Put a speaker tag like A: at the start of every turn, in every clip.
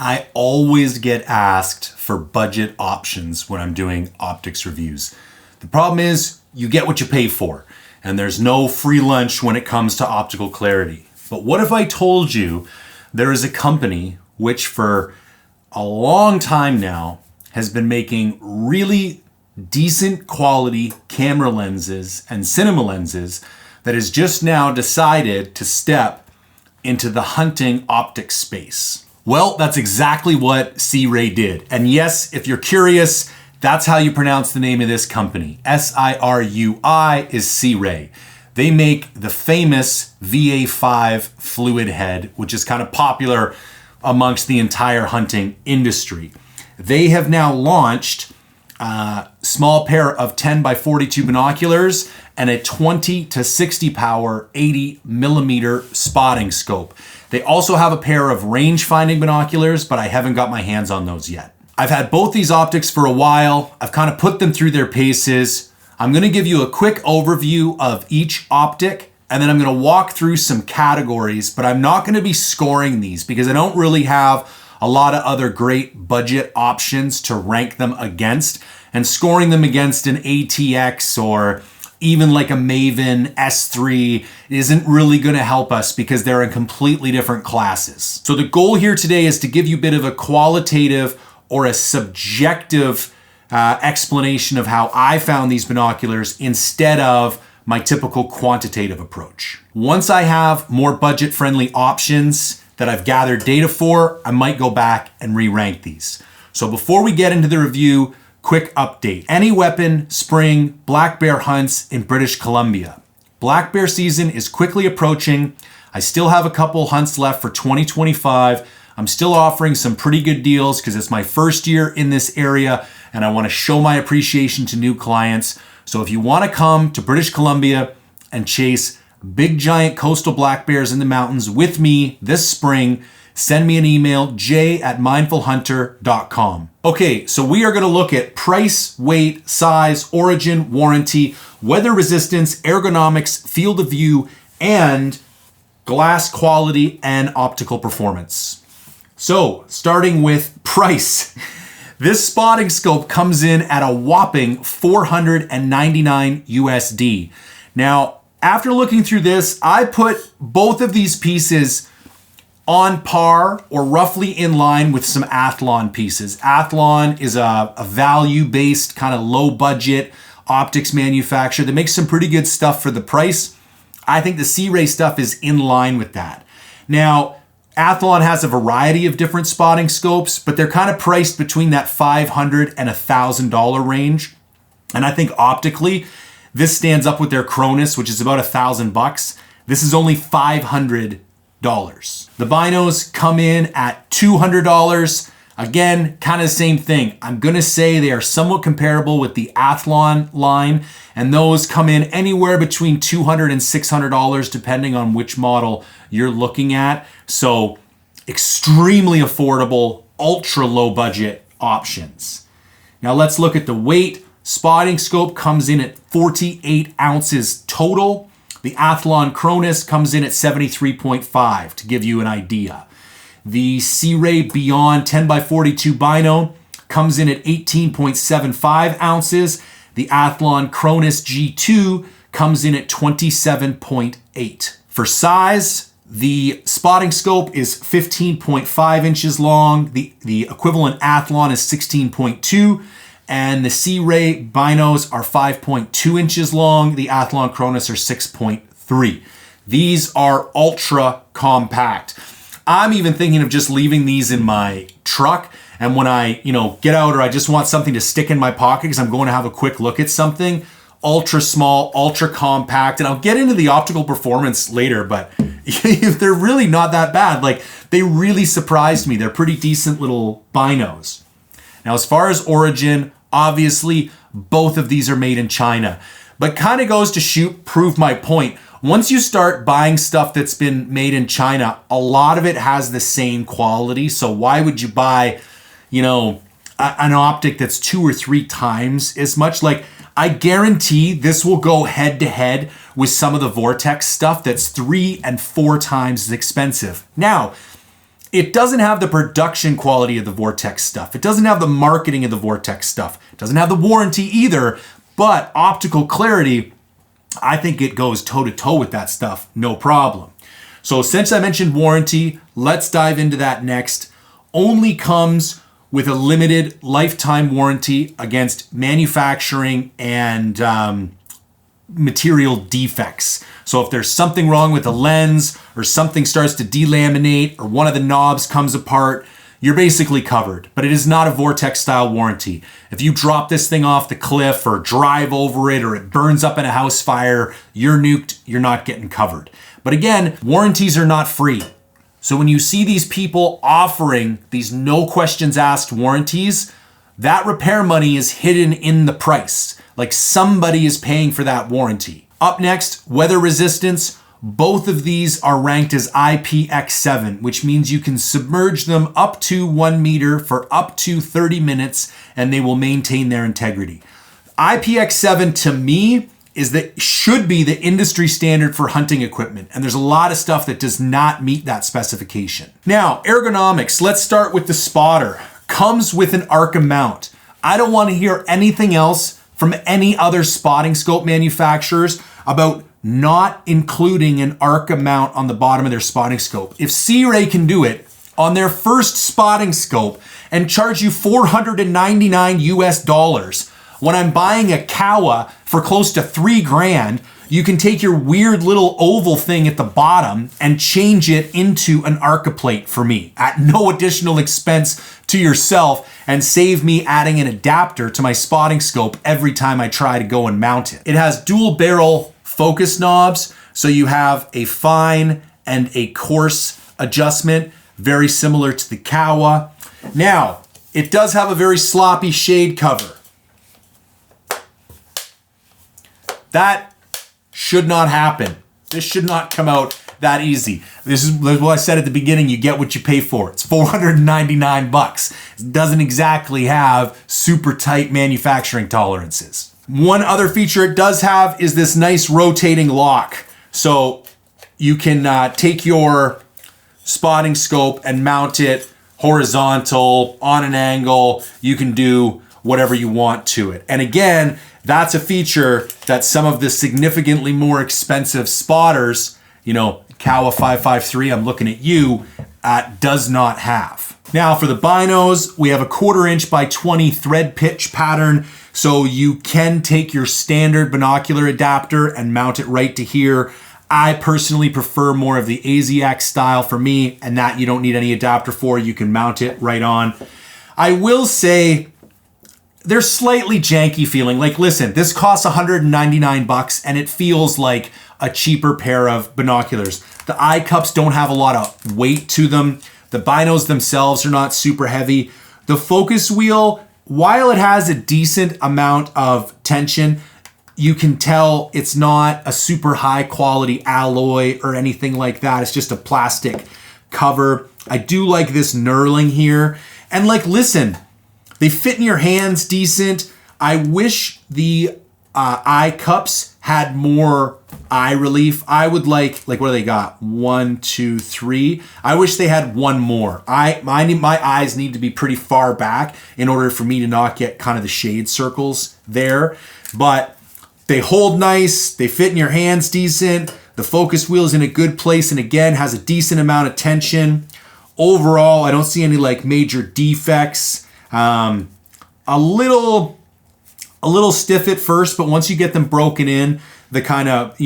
A: I always get asked for budget options when I'm doing optics reviews. The problem is you get what you pay for, and there's no free lunch when it comes to optical clarity. But what if I told you there is a company which for a long time now has been making really decent quality camera lenses and cinema lenses that has just now decided to step into the hunting optics space? Well, that's exactly what Sirui did. And yes, if you're curious, that's how you pronounce the name of this company. Sirui is Sirui. They make the famous VA5 fluid head, which is kind of popular amongst the entire hunting industry. They have now launched a small pair of 10 by 42 binoculars and a 20 to 60 power 80 millimeter spotting scope. They also have a pair of range finding binoculars, but I haven't got my hands on those yet. I've had both these optics for a while. I've kind of put them through their paces. I'm going to give you a quick overview of each optic, and then I'm going to walk through some categories, but I'm not going to be scoring these because I don't really have a lot of other great budget options to rank them against, and scoring them against an ATX or even like a Maven S3 isn't really going to help us because they're in completely different classes. So the goal here today is to give you a bit of a qualitative or a subjective explanation of how I found these binoculars instead of my typical quantitative approach. Once I have more budget-friendly options that I've gathered data for, I might go back and re-rank these. So before we get into the review, quick update. Any weapon spring black bear hunts in British Columbia. Black bear season is quickly approaching. I still have a couple hunts left for 2025. I'm still offering some pretty good deals because it's my first year in this area and I want to show my appreciation to new clients. So if you want to come to British Columbia and chase big giant coastal black bears in the mountains with me this spring, send me an email, j@mindfulhunter.com. Okay, so we are going to look at price, weight, size, origin, warranty, weather resistance, ergonomics, field of view, and glass quality and optical performance. So, starting with price. This spotting scope comes in at a whopping $499 USD. Now, after looking through this, I put both of these pieces on par or roughly in line with some Athlon pieces. Athlon is a value-based kind of low-budget optics manufacturer that makes some pretty good stuff for the price. I think the Sirui stuff is in line with that. Now, Athlon has a variety of different spotting scopes, but they're kind of priced between that $500 and $1,000 range. And I think optically, this stands up with their Cronus, which is about $1,000. This is only $500. The binos come in at $200. Again, kind of the same thing. I'm going to say they are somewhat comparable with the Athlon line, and those come in anywhere between $200 and $600 depending on which model you're looking at. So extremely affordable, ultra low budget options. Now let's look at the weight. Spotting scope comes in at 48 ounces total. The Athlon Cronus comes in at 73.5 to give you an idea. The Sirui Beyond 10 by 42 Bino comes in at 18.75 ounces. The Athlon Cronus G2 comes in at 27.8. For size, the spotting scope is 15.5 inches long. The equivalent Athlon is 16.2. And the Sirui binos are 5.2 inches long. The Athlon Cronus are 6.3. These are ultra compact. I'm even thinking of just leaving these in my truck. And when I, get out or I just want something to stick in my pocket because I'm going to have a quick look at something, ultra small, ultra compact. And I'll get into the optical performance later, but they're really not that bad. Like, they really surprised me. They're pretty decent little binos. Now, as far as origin, obviously, both of these are made in China, but kind of goes to prove my point. Once you start buying stuff that's been made in China, a lot of it has the same quality. So why would you buy, an optic that's 2 or 3 times as much? Like, I guarantee this will go head to head with some of the Vortex stuff that's 3 and 4 times as expensive. Now, It doesn't have the production quality of the Vortex stuff. It doesn't have the marketing of the Vortex stuff. It doesn't have the warranty either, but optical clarity, I think it goes toe-to-toe with that stuff, no problem. So since I mentioned warranty, let's dive into that next. Only comes with a limited lifetime warranty against manufacturing and material defects. So if there's something wrong with the lens or something starts to delaminate or one of the knobs comes apart, you're basically covered. But it is not a Vortex style warranty. If you drop this thing off the cliff or drive over it or it burns up in a house fire, you're nuked, you're not getting covered. But again, warranties are not free. So when you see these people offering these no questions asked warranties, that repair money is hidden in the price. Like somebody is paying for that warranty. Up next, weather resistance. Both of these are ranked as IPX7, which means you can submerge them up to 1 meter for up to 30 minutes and they will maintain their integrity. IPX7 to me should be the industry standard for hunting equipment. And there's a lot of stuff that does not meet that specification. Now, ergonomics, let's start with the spotter. Comes with an Arca mount. I don't want to hear anything else from any other spotting scope manufacturers about not including an Arca mount on the bottom of their spotting scope. If Sirui can do it on their first spotting scope and charge you $499 US, when I'm buying a Kawa for close to $3,000, you can take your weird little oval thing at the bottom and change it into an Arca plate for me at no additional expense to yourself and save me adding an adapter to my spotting scope every time I try to go and mount it. It has dual barrel focus knobs, so you have a fine and a coarse adjustment, very similar to the Kawa. Now, it does have a very sloppy shade cover. That should not happen. This should not come out that easy. This is what I said at the beginning, you get what you pay for. It's $499. It doesn't exactly have super tight manufacturing tolerances. One other feature it does have is this nice rotating lock. So you can take your spotting scope and mount it horizontal, on an angle. You can do whatever you want to it. And again, that's a feature that some of the significantly more expensive spotters, Kawa 553, I'm looking at you, does not have. Now for the binos, we have a 1/4 inch by 20 thread pitch pattern. So you can take your standard binocular adapter and mount it right to here. I personally prefer more of the AZX style for me, and that you don't need any adapter for. You can mount it right on. I will say, they're slightly janky feeling. Like, listen, this costs $199 and it feels like a cheaper pair of binoculars. The eye cups don't have a lot of weight to them. The binos themselves are not super heavy. The focus wheel, while it has a decent amount of tension, you can tell it's not a super high quality alloy or anything like that. It's just a plastic cover. I do like this knurling here. And listen, they fit in your hands decent. I wish the eye cups had more eye relief. I would like what do they got? 1, 2, 3. I wish they had one more. My eyes need to be pretty far back in order for me to not get kind of the shade circles there. But they hold nice. They fit in your hands decent. The focus wheel is in a good place and again has a decent amount of tension. Overall, I don't see any major defects. A little stiff at first, but once you get them broken in, the kind of,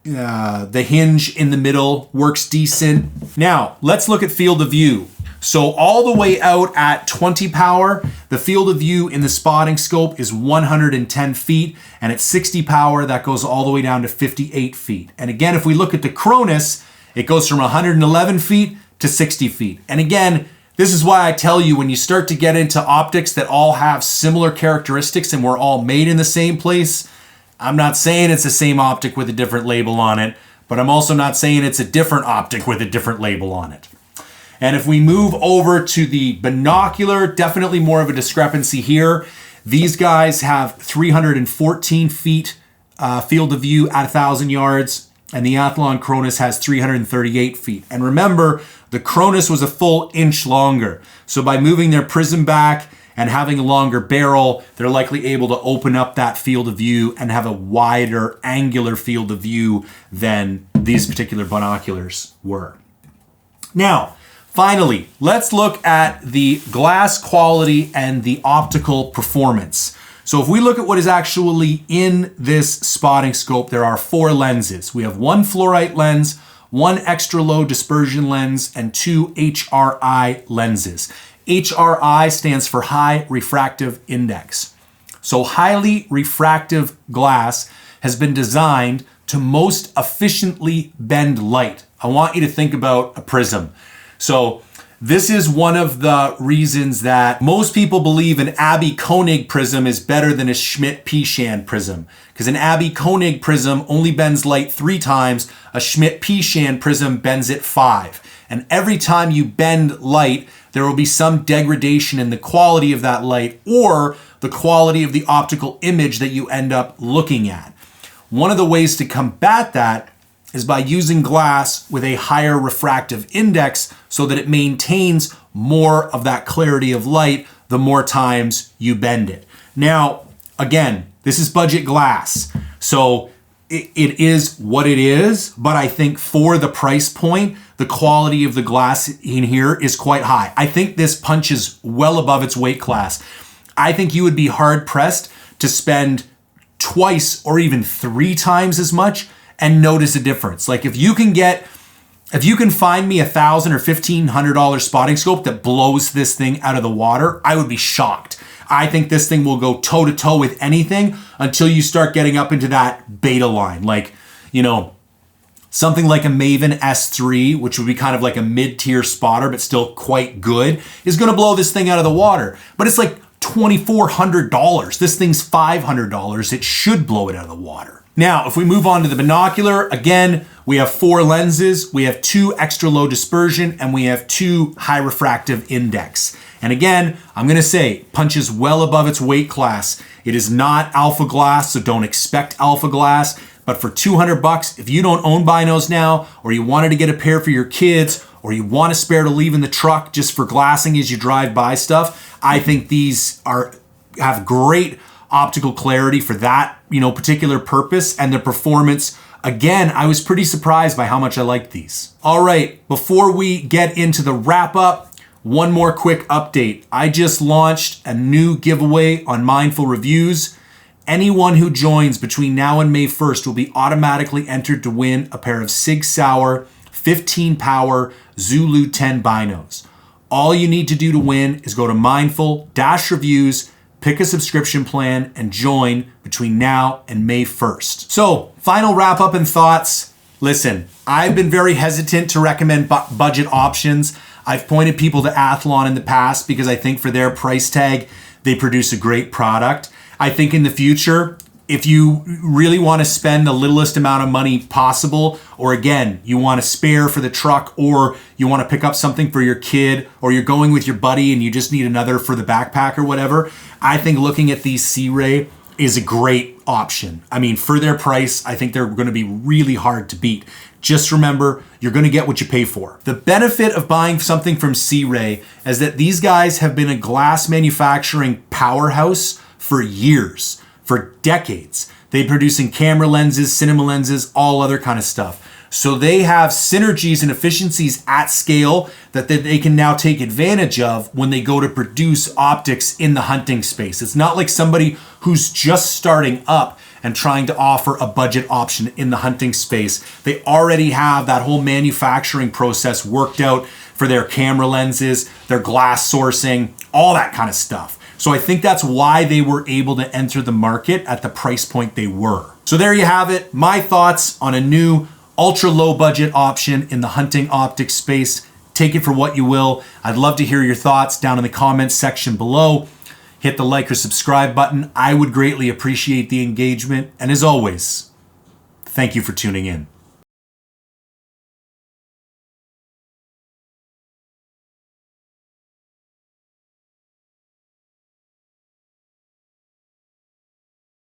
A: the hinge in the middle works decent. Now, let's look at field of view. So all the way out at 20 power, the field of view in the spotting scope is 110 feet, and at 60 power, that goes all the way down to 58 feet. And again, if we look at the Cronus, it goes from 111 feet to 60 feet. And again, this is why I tell you, when you start to get into optics that all have similar characteristics and we're all made in the same place, I'm not saying it's the same optic with a different label on it, but I'm also not saying it's a different optic with a different label on it. And if we move over to the binocular, definitely more of a discrepancy here. These guys have 314 feet field of view at 1,000 yards. and the Athlon Cronus has 338 feet. And remember, the Cronus was a full inch longer. So by moving their prism back and having a longer barrel, they're likely able to open up that field of view and have a wider angular field of view than these particular binoculars were. Now, finally, let's look at the glass quality and the optical performance. So if we look at what is actually in this spotting scope, there are 4 lenses. We have 1 fluorite lens, 1 extra low dispersion lens, and 2 HRI lenses. HRI stands for high refractive index. So highly refractive glass has been designed to most efficiently bend light. I want you to think about a prism. So this is one of the reasons that most people believe an Abbe-Koenig prism is better than a Schmidt-Peshan prism. Because an Abbe-Koenig prism only bends light 3 times, a Schmidt-Peshan prism bends it 5. And every time you bend light, there will be some degradation in the quality of that light or the quality of the optical image that you end up looking at. One of the ways to combat that is by using glass with a higher refractive index so that it maintains more of that clarity of light the more times you bend it. Now, again, this is budget glass, so it is what it is, but I think for the price point, the quality of the glass in here is quite high. I think this punches well above its weight class. I think you would be hard pressed to spend twice or even 3 times as much and notice a difference. Like if you can find me $1,000 or $1,500 spotting scope that blows this thing out of the water, I would be shocked. I think this thing will go toe to toe with anything until you start getting up into that beta line. Like, something like a Maven S3, which would be kind of like a mid-tier spotter, but still quite good, is gonna blow this thing out of the water. But it's like $2,400. This thing's $500. It should blow it out of the water. Now, if we move on to the binocular, again, we have 4 lenses, we have 2 extra low dispersion, and we have 2 high refractive index. And again, I'm gonna say, punches well above its weight class. It is not alpha glass, so don't expect alpha glass. But for $200, if you don't own binos now, or you wanted to get a pair for your kids, or you want a spare to leave in the truck just for glassing as you drive by stuff, I think these have great optical clarity for that particular purpose, and the performance. Again, I was pretty surprised by how much I liked these. All right, before we get into the wrap up, one more quick update. I just launched a new giveaway on Mindful Reviews. Anyone who joins between now and May 1st will be automatically entered to win a pair of SIG Sauer 15 power Zulu 10 binos. All you need to do to win is go to Mindful-Reviews, pick a subscription plan, and join between now and May 1st. So, final wrap up and thoughts. Listen, I've been very hesitant to recommend budget options. I've pointed people to Athlon in the past because I think for their price tag, they produce a great product. I think in the future, if you really want to spend the littlest amount of money possible, or again, you want to spare for the truck, or you want to pick up something for your kid, or you're going with your buddy and you just need another for the backpack or whatever, I think looking at these Sirui is a great option. I mean, for their price, I think they're going to be really hard to beat. Just remember, you're going to get what you pay for. The benefit of buying something from Sirui is that these guys have been a glass manufacturing powerhouse for years, for decades. They're producing camera lenses, cinema lenses, all other kind of stuff. So they have synergies and efficiencies at scale that they can now take advantage of when they go to produce optics in the hunting space. It's not like somebody who's just starting up and trying to offer a budget option in the hunting space. They already have that whole manufacturing process worked out for their camera lenses, their glass sourcing, all that kind of stuff. So I think that's why they were able to enter the market at the price point they were. So there you have it, my thoughts on a new ultra low budget option in the hunting optics space. Take it for what you will. I'd love to hear your thoughts down in the comments section below. Hit the like or subscribe button. I would greatly appreciate the engagement. And as always, thank you for tuning in.